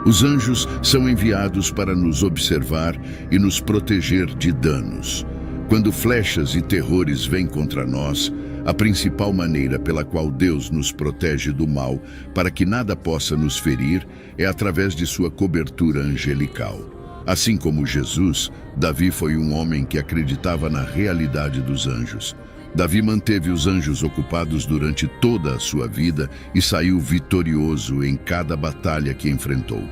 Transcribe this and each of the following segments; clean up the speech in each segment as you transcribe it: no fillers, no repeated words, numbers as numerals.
Os anjos são enviados para nos observar e nos proteger de danos. Quando flechas e terrores vêm contra nós, a principal maneira pela qual Deus nos protege do mal, para que nada possa nos ferir, é através de sua cobertura angelical. Assim como Jesus, Davi foi um homem que acreditava na realidade dos anjos. Davi manteve os anjos ocupados durante toda a sua vida e saiu vitorioso em cada batalha que enfrentou.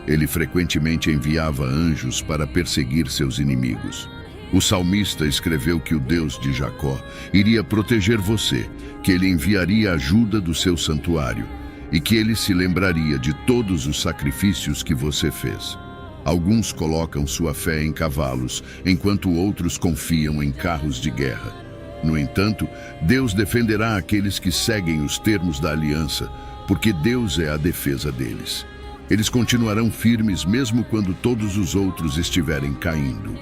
Ele frequentemente enviava anjos para perseguir seus inimigos. O salmista escreveu que o Deus de Jacó iria proteger você, que ele enviaria ajuda do seu santuário e que ele se lembraria de todos os sacrifícios que você fez. Alguns colocam sua fé em cavalos, enquanto outros confiam em carros de guerra. No entanto, Deus defenderá aqueles que seguem os termos da aliança, porque Deus é a defesa deles. Eles continuarão firmes mesmo quando todos os outros estiverem caindo.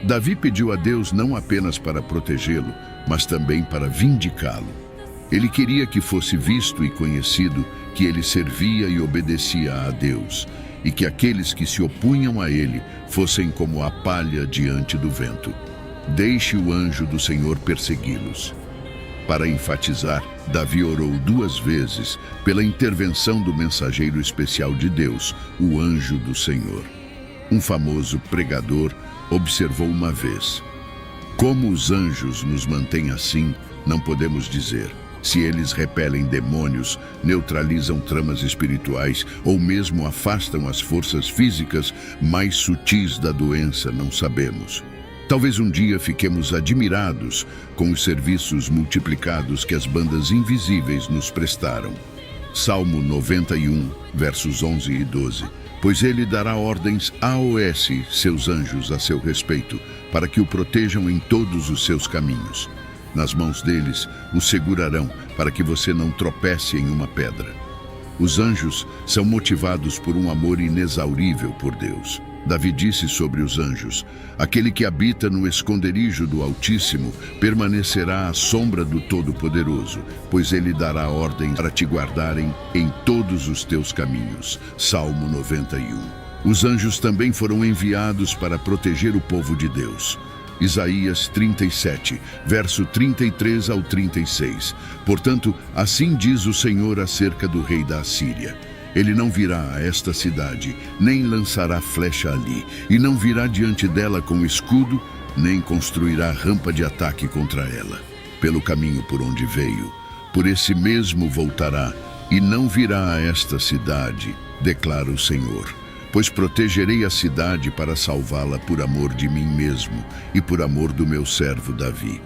Davi pediu a Deus não apenas para protegê-lo, mas também para vindicá-lo. Ele queria que fosse visto e conhecido que ele servia e obedecia a Deus, e que aqueles que se opunham a ele fossem como a palha diante do vento. Deixe o anjo do Senhor persegui-los. Para enfatizar, Davi orou 2 vezes pela intervenção do mensageiro especial de Deus, o anjo do Senhor. Um famoso pregador observou uma vez: como os anjos nos mantêm assim, não podemos dizer. Se eles repelem demônios, neutralizam tramas espirituais ou mesmo afastam as forças físicas mais sutis da doença, não sabemos. Talvez um dia fiquemos admirados com os serviços multiplicados que as bandas invisíveis nos prestaram. Salmo 91, versos 11 e 12. Pois ele dará ordens AOS, seus anjos, a seu respeito, para que o protejam em todos os seus caminhos. Nas mãos deles o segurarão, para que você não tropece em uma pedra. Os anjos são motivados por um amor inexaurível por Deus. Davi disse sobre os anjos: aquele que habita no esconderijo do Altíssimo permanecerá à sombra do Todo-Poderoso, pois ele dará ordem para te guardarem em todos os teus caminhos. Salmo 91. Os anjos também foram enviados para proteger o povo de Deus. Isaías 37, verso 33 ao 36. Portanto, assim diz o Senhor acerca do rei da Assíria: ele não virá a esta cidade, nem lançará flecha ali, e não virá diante dela com escudo, nem construirá rampa de ataque contra ela. Pelo caminho por onde veio, por esse mesmo voltará, e não virá a esta cidade, declara o Senhor. Pois protegerei a cidade para salvá-la por amor de mim mesmo e por amor do meu servo Davi.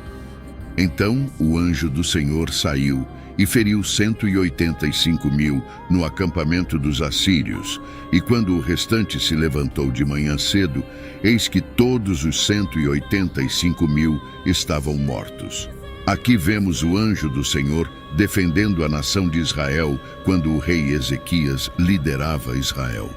Então o anjo do Senhor saiu e feriu 185.000 no acampamento dos assírios. E quando o restante se levantou de manhã cedo, eis que todos os 185.000 estavam mortos. Aqui vemos o anjo do Senhor defendendo a nação de Israel quando o rei Ezequias liderava Israel.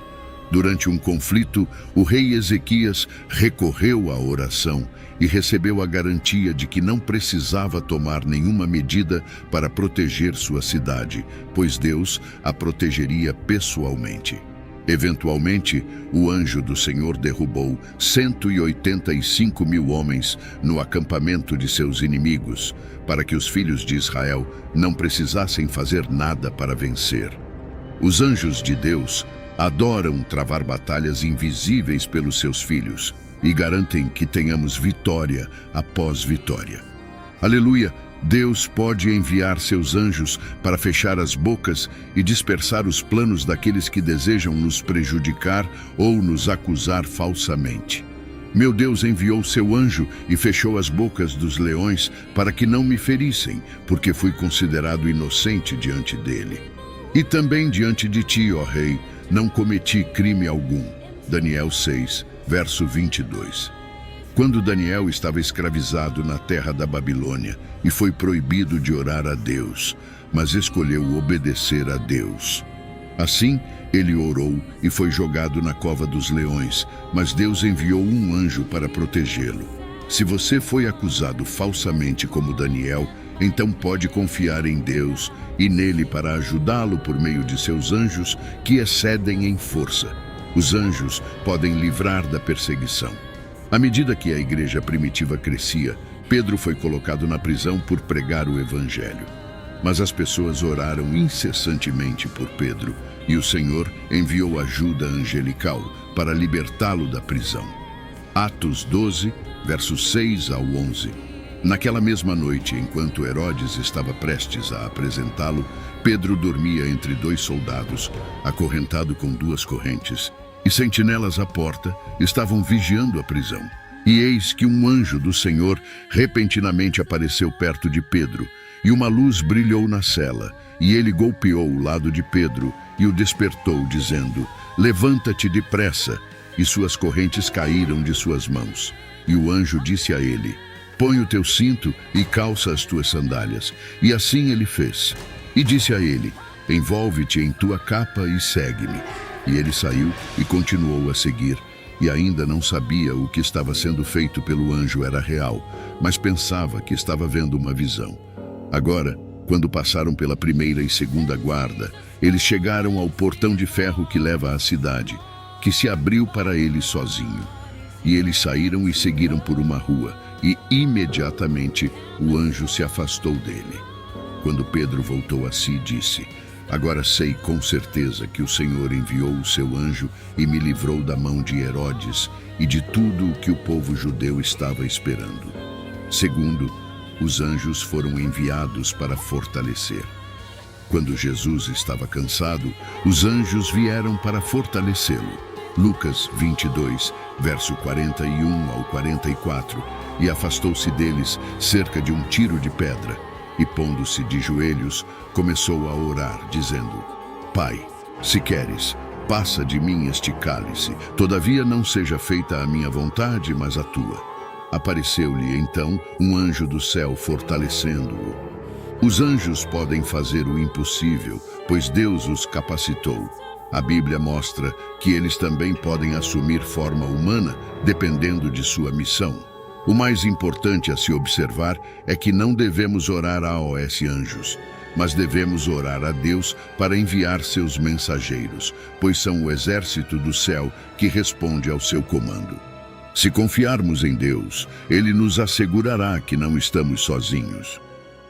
Durante um conflito, o rei Ezequias recorreu à oração e recebeu a garantia de que não precisava tomar nenhuma medida para proteger sua cidade, pois Deus a protegeria pessoalmente. Eventualmente, o anjo do Senhor derrubou 185.000 homens no acampamento de seus inimigos, para que os filhos de Israel não precisassem fazer nada para vencer. Os anjos de Deus adoram travar batalhas invisíveis pelos seus filhos e garantem que tenhamos vitória após vitória. Aleluia! Deus pode enviar seus anjos para fechar as bocas e dispersar os planos daqueles que desejam nos prejudicar ou nos acusar falsamente. Meu Deus enviou seu anjo e fechou as bocas dos leões para que não me ferissem, porque fui considerado inocente diante dele. E também diante de ti, ó Rei, não cometi crime algum. Daniel 6, verso 22. Quando Daniel estava escravizado na terra da Babilônia e foi proibido de orar a Deus, mas escolheu obedecer a Deus. Assim, ele orou e foi jogado na cova dos leões, mas Deus enviou um anjo para protegê-lo. Se você foi acusado falsamente como Daniel, então pode confiar em Deus e nele para ajudá-lo por meio de seus anjos que excedem em força. Os anjos podem livrar da perseguição. À medida que a igreja primitiva crescia, Pedro foi colocado na prisão por pregar o evangelho. Mas as pessoas oraram incessantemente por Pedro e o Senhor enviou ajuda angelical para libertá-lo da prisão. Atos 12, versos 6 ao 11. Naquela mesma noite, enquanto Herodes estava prestes a apresentá-lo, Pedro dormia entre dois soldados, acorrentado com duas correntes, e sentinelas à porta estavam vigiando a prisão. E eis que um anjo do Senhor repentinamente apareceu perto de Pedro, e uma luz brilhou na cela, e ele golpeou o lado de Pedro e o despertou, dizendo: "Levanta-te depressa." E suas correntes caíram de suas mãos. E o anjo disse a ele: "Põe o teu cinto e calça as tuas sandálias." E assim ele fez. E disse a ele: "Envolve-te em tua capa e segue-me." E ele saiu e continuou a seguir. E ainda não sabia o que estava sendo feito pelo anjo era real, mas pensava que estava vendo uma visão. Agora, quando passaram pela primeira e segunda guarda, eles chegaram ao portão de ferro que leva à cidade, que se abriu para eles sozinho. E eles saíram e seguiram por uma rua, e imediatamente o anjo se afastou dele. Quando Pedro voltou a si, disse: "Agora sei com certeza que o Senhor enviou o seu anjo e me livrou da mão de Herodes e de tudo o que o povo judeu estava esperando." Segundo, os anjos foram enviados para fortalecer. Quando Jesus estava cansado, os anjos vieram para fortalecê-lo. Lucas 22, verso 41 ao 44. E afastou-se deles cerca de um tiro de pedra. E pondo-se de joelhos, começou a orar, dizendo: "Pai, se queres, passa de mim este cálice. Todavia não seja feita a minha vontade, mas a tua." Apareceu-lhe então um anjo do céu fortalecendo-o. Os anjos podem fazer o impossível, pois Deus os capacitou. A Bíblia mostra que eles também podem assumir forma humana, dependendo de sua missão. O mais importante a se observar é que não devemos orar a OS anjos, mas devemos orar a Deus para enviar seus mensageiros, pois são o exército do céu que responde ao seu comando. Se confiarmos em Deus, Ele nos assegurará que não estamos sozinhos.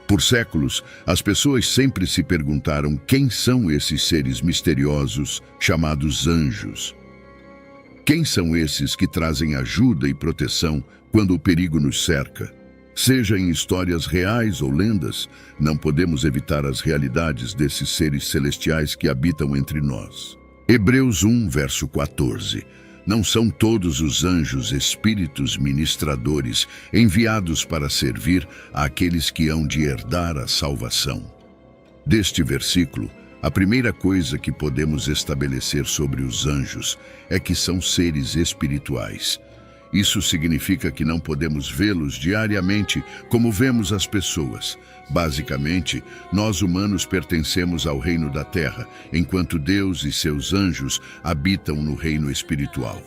Por séculos, as pessoas sempre se perguntaram quem são esses seres misteriosos chamados anjos. Quem são esses que trazem ajuda e proteção quando o perigo nos cerca? Seja em histórias reais ou lendas, não podemos evitar as realidades desses seres celestiais que habitam entre nós. Hebreus 1, verso 14. Não são todos os anjos espíritos ministradores enviados para servir àqueles que hão de herdar a salvação. Deste versículo, a primeira coisa que podemos estabelecer sobre os anjos é que são seres espirituais. Isso significa que não podemos vê-los diariamente como vemos as pessoas. Basicamente, nós humanos pertencemos ao reino da terra, enquanto Deus e seus anjos habitam no reino espiritual.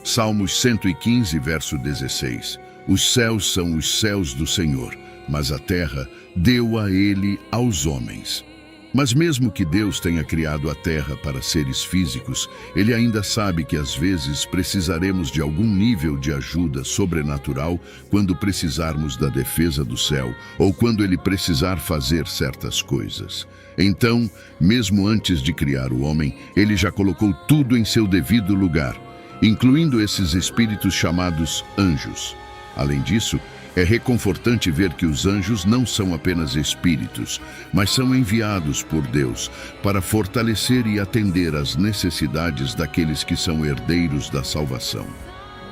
Salmos 115, verso 16. Os céus são os céus do Senhor, mas a terra deu a ele aos homens. Mas mesmo que Deus tenha criado a terra para seres físicos, Ele ainda sabe que às vezes precisaremos de algum nível de ajuda sobrenatural quando precisarmos da defesa do céu ou quando Ele precisar fazer certas coisas. Então, mesmo antes de criar o homem, Ele já colocou tudo em seu devido lugar, incluindo esses espíritos chamados anjos. Além disso, é reconfortante ver que os anjos não são apenas espíritos, mas são enviados por Deus para fortalecer e atender às necessidades daqueles que são herdeiros da salvação.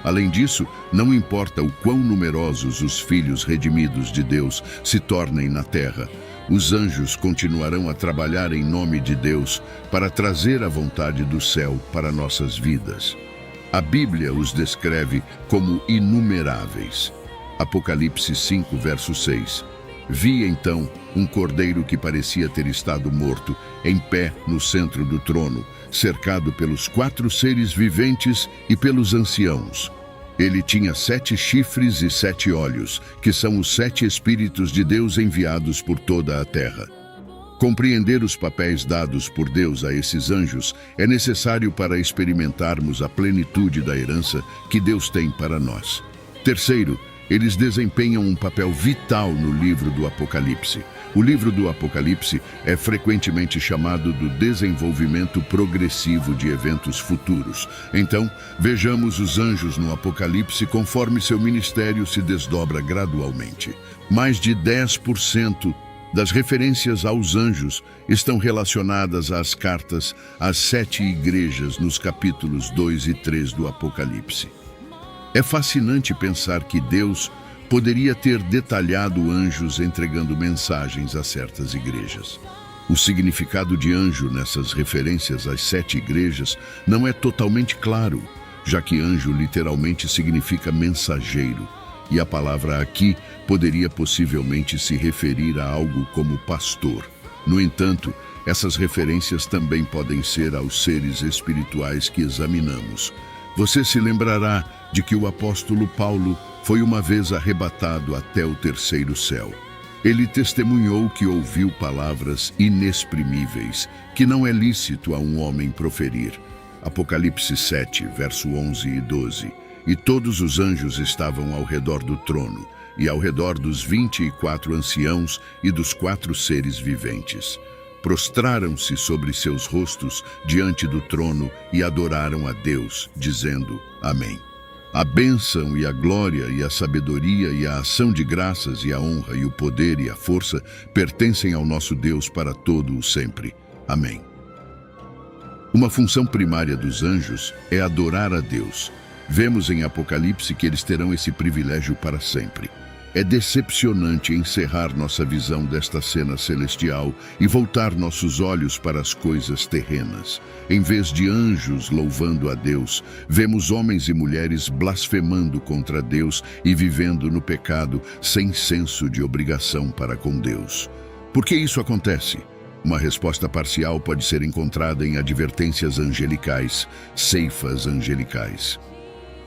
Além disso, não importa o quão numerosos os filhos redimidos de Deus se tornem na terra, os anjos continuarão a trabalhar em nome de Deus para trazer a vontade do céu para nossas vidas. A Bíblia os descreve como inumeráveis. Apocalipse 5, verso 6. Vi então um cordeiro que parecia ter estado morto, em pé no centro do trono, cercado pelos 4 seres viventes e pelos anciãos. Ele tinha 7 chifres e 7 olhos, que são os 7 Espíritos de Deus enviados por toda a terra. Compreender os papéis dados por Deus a esses anjos é necessário para experimentarmos a plenitude da herança que Deus tem para nós. Terceiro, eles desempenham um papel vital no livro do Apocalipse. O livro do Apocalipse é frequentemente chamado do desenvolvimento progressivo de eventos futuros. Então, vejamos os anjos no Apocalipse conforme seu ministério se desdobra gradualmente. Mais de 10% das referências aos anjos estão relacionadas às cartas às 7 igrejas nos capítulos 2 e 3 do Apocalipse. É fascinante pensar que Deus poderia ter detalhado anjos entregando mensagens a certas igrejas. O significado de anjo nessas referências às 7 igrejas não é totalmente claro, já que anjo literalmente significa mensageiro, e a palavra aqui poderia possivelmente se referir a algo como pastor. No entanto, essas referências também podem ser aos seres espirituais que examinamos. Você se lembrará de que o apóstolo Paulo foi uma vez arrebatado até o 3º céu. Ele testemunhou que ouviu palavras inexprimíveis, que não é lícito a um homem proferir. Apocalipse 7, verso 11 e 12. E todos os anjos estavam ao redor do trono, e ao redor dos 24 anciãos e dos 4 seres viventes. Prostraram-se sobre seus rostos diante do trono e adoraram a Deus, dizendo: Amém. A bênção e a glória e a sabedoria e a ação de graças e a honra e o poder e a força pertencem ao nosso Deus para todo o sempre. Amém. Uma função primária dos anjos é adorar a Deus. Vemos em Apocalipse que eles terão esse privilégio para sempre. É decepcionante encerrar nossa visão desta cena celestial e voltar nossos olhos para as coisas terrenas. Em vez de anjos louvando a Deus, vemos homens e mulheres blasfemando contra Deus e vivendo no pecado sem senso de obrigação para com Deus. Por que isso acontece? Uma resposta parcial pode ser encontrada em advertências angelicais, ceifas angelicais.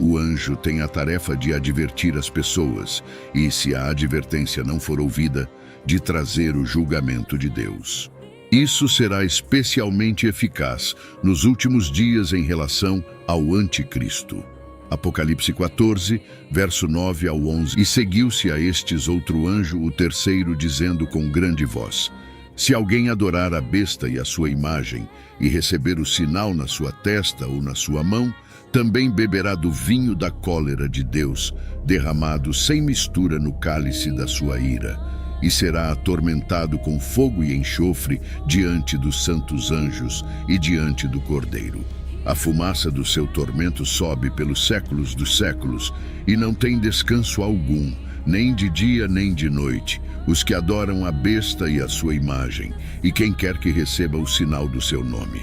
O anjo tem a tarefa de advertir as pessoas e, se a advertência não for ouvida, de trazer o julgamento de Deus. Isso será especialmente eficaz nos últimos dias em relação ao anticristo. Apocalipse 14, verso 9 ao 11. E seguiu-se a estes outro anjo, o terceiro, dizendo com grande voz: Se alguém adorar a besta e a sua imagem, e receber o sinal na sua testa ou na sua mão, também beberá do vinho da cólera de Deus, derramado sem mistura no cálice da sua ira, e será atormentado com fogo e enxofre diante dos santos anjos e diante do Cordeiro. A fumaça do seu tormento sobe pelos séculos dos séculos, e não tem descanso algum, nem de dia nem de noite, os que adoram a besta e a sua imagem, e quem quer que receba o sinal do seu nome.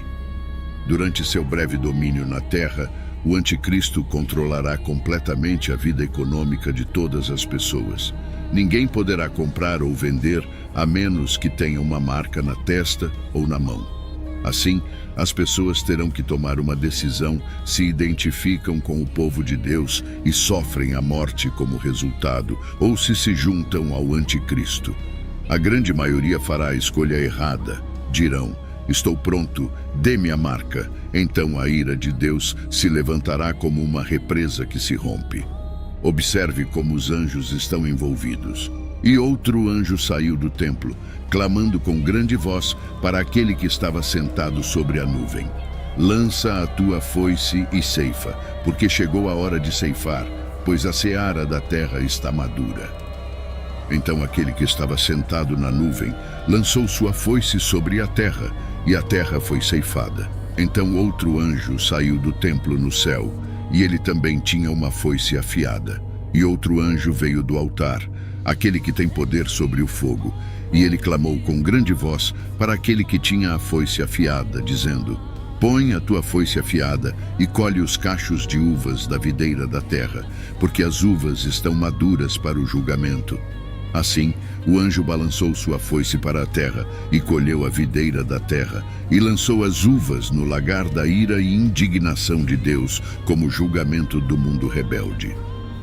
Durante seu breve domínio na terra, o anticristo controlará completamente a vida econômica de todas as pessoas. Ninguém poderá comprar ou vender a menos que tenha uma marca na testa ou na mão. Assim, as pessoas terão que tomar uma decisão se identificam com o povo de Deus e sofrem a morte como resultado, ou se juntam ao anticristo. A grande maioria fará a escolha errada. Dirão: Estou pronto, dê-me a marca. Então a ira de Deus se levantará como uma represa que se rompe. Observe como os anjos estão envolvidos. E outro anjo saiu do templo, clamando com grande voz para aquele que estava sentado sobre a nuvem: Lança a tua foice e ceifa, porque chegou a hora de ceifar, pois a seara da terra está madura. Então aquele que estava sentado na nuvem lançou sua foice sobre a terra, e a terra foi ceifada. Então outro anjo saiu do templo no céu, e ele também tinha uma foice afiada. E outro anjo veio do altar, aquele que tem poder sobre o fogo, e ele clamou com grande voz para aquele que tinha a foice afiada, dizendo: Põe a tua foice afiada e colhe os cachos de uvas da videira da terra, porque as uvas estão maduras para o julgamento. Assim, o anjo balançou sua foice para a terra e colheu a videira da terra e lançou as uvas no lagar da ira e indignação de Deus como julgamento do mundo rebelde.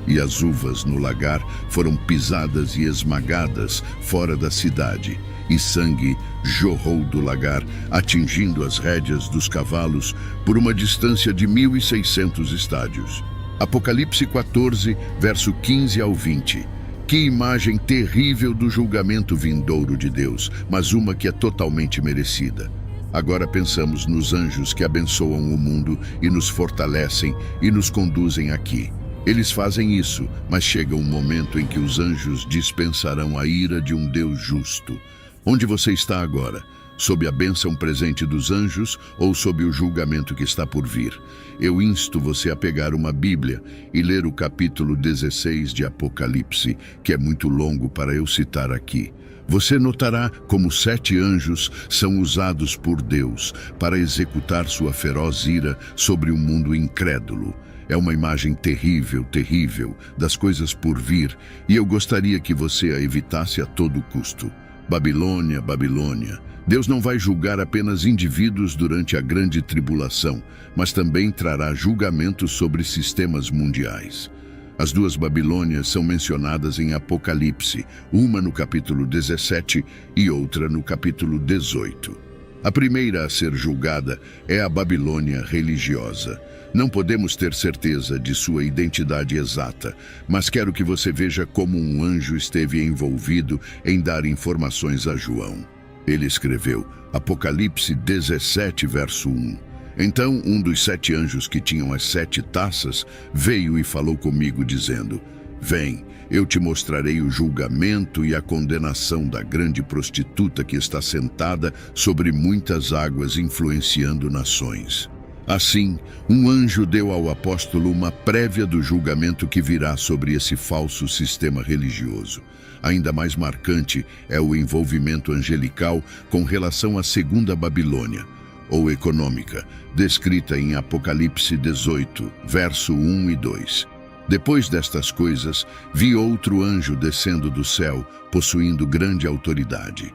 E as uvas no lagar foram pisadas e esmagadas fora da cidade, e sangue jorrou do lagar, atingindo as rédeas dos cavalos por uma distância de 1.600 estádios. Apocalipse 14, verso 15 ao 20. Que imagem terrível do julgamento vindouro de Deus, mas uma que é totalmente merecida. Agora pensamos nos anjos que abençoam o mundo e nos fortalecem e nos conduzem aqui. Eles fazem isso, mas chega um momento em que os anjos dispensarão a ira de um Deus justo. Onde você está agora? Sob a bênção presente dos anjos ou sob o julgamento que está por vir? Eu insto você a pegar uma Bíblia e ler o capítulo 16 de Apocalipse, que é muito longo para eu citar aqui. Você notará como 7 anjos são usados por Deus para executar sua feroz ira sobre um mundo incrédulo. É uma imagem terrível, terrível das coisas por vir, e eu gostaria que você a evitasse a todo custo. Babilônia, Babilônia. Deus não vai julgar apenas indivíduos durante a grande tribulação, mas também trará julgamento sobre sistemas mundiais. As 2 Babilônias são mencionadas em Apocalipse, uma no capítulo 17 e outra no capítulo 18. A primeira a ser julgada é a Babilônia religiosa. Não podemos ter certeza de sua identidade exata, mas quero que você veja como um anjo esteve envolvido em dar informações a João. Ele escreveu, Apocalipse 17, verso 1. Então um dos 7 anjos que tinham as 7 taças veio e falou comigo, dizendo, Vem, eu te mostrarei o julgamento e a condenação da grande prostituta que está sentada sobre muitas águas, influenciando nações. Assim, um anjo deu ao apóstolo uma prévia do julgamento que virá sobre esse falso sistema religioso. Ainda mais marcante é o envolvimento angelical com relação à segunda Babilônia, ou econômica, descrita em Apocalipse 18, verso 1 e 2. Depois destas coisas, vi outro anjo descendo do céu, possuindo grande autoridade.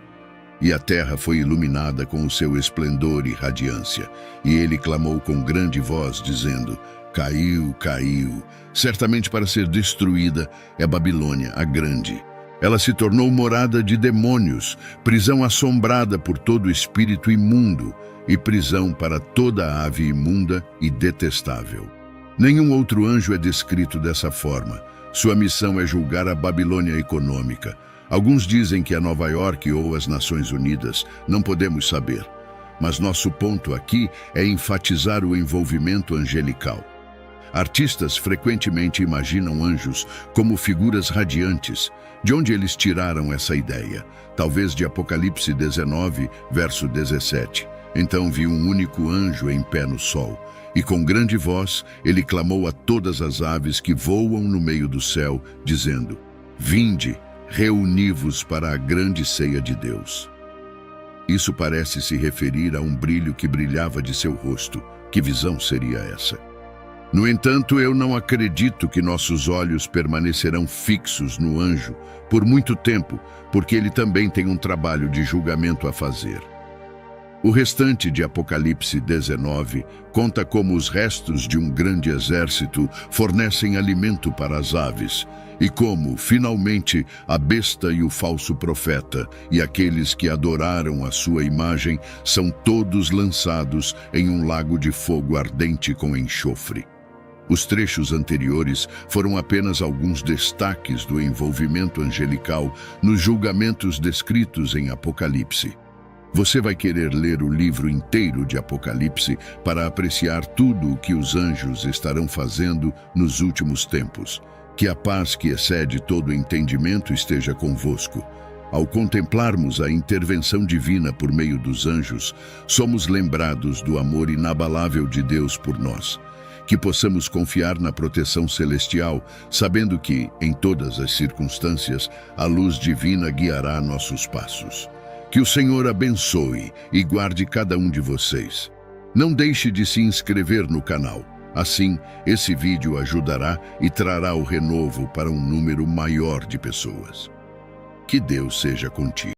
E a terra foi iluminada com o seu esplendor e radiância. E ele clamou com grande voz, dizendo, Caiu, caiu. Certamente para ser destruída é Babilônia, a grande. Ela se tornou morada de demônios, prisão assombrada por todo espírito imundo e prisão para toda ave imunda e detestável. Nenhum outro anjo é descrito dessa forma. Sua missão é julgar a Babilônia econômica. Alguns dizem que é Nova York ou as Nações Unidas, não podemos saber. Mas nosso ponto aqui é enfatizar o envolvimento angelical. Artistas frequentemente imaginam anjos como figuras radiantes. De onde eles tiraram essa ideia? Talvez de Apocalipse 19, verso 17. Então vi um único anjo em pé no sol, e com grande voz ele clamou a todas as aves que voam no meio do céu, dizendo, Vinde, reuni-vos para a grande ceia de Deus. Isso parece se referir a um brilho que brilhava de seu rosto. Que visão seria essa? No entanto, eu não acredito que nossos olhos permanecerão fixos no anjo por muito tempo, porque ele também tem um trabalho de julgamento a fazer. O restante de Apocalipse 19 conta como os restos de um grande exército fornecem alimento para as aves, e como, finalmente, a besta e o falso profeta e aqueles que adoraram a sua imagem são todos lançados em um lago de fogo ardente com enxofre. Os trechos anteriores foram apenas alguns destaques do envolvimento angelical nos julgamentos descritos em Apocalipse. Você vai querer ler o livro inteiro de Apocalipse para apreciar tudo o que os anjos estarão fazendo nos últimos tempos. Que a paz que excede todo entendimento esteja convosco. Ao contemplarmos a intervenção divina por meio dos anjos, somos lembrados do amor inabalável de Deus por nós. Que possamos confiar na proteção celestial, sabendo que, em todas as circunstâncias, a luz divina guiará nossos passos. Que o Senhor abençoe e guarde cada um de vocês. Não deixe de se inscrever no canal. Assim, esse vídeo ajudará e trará o renovo para um número maior de pessoas. Que Deus seja contigo.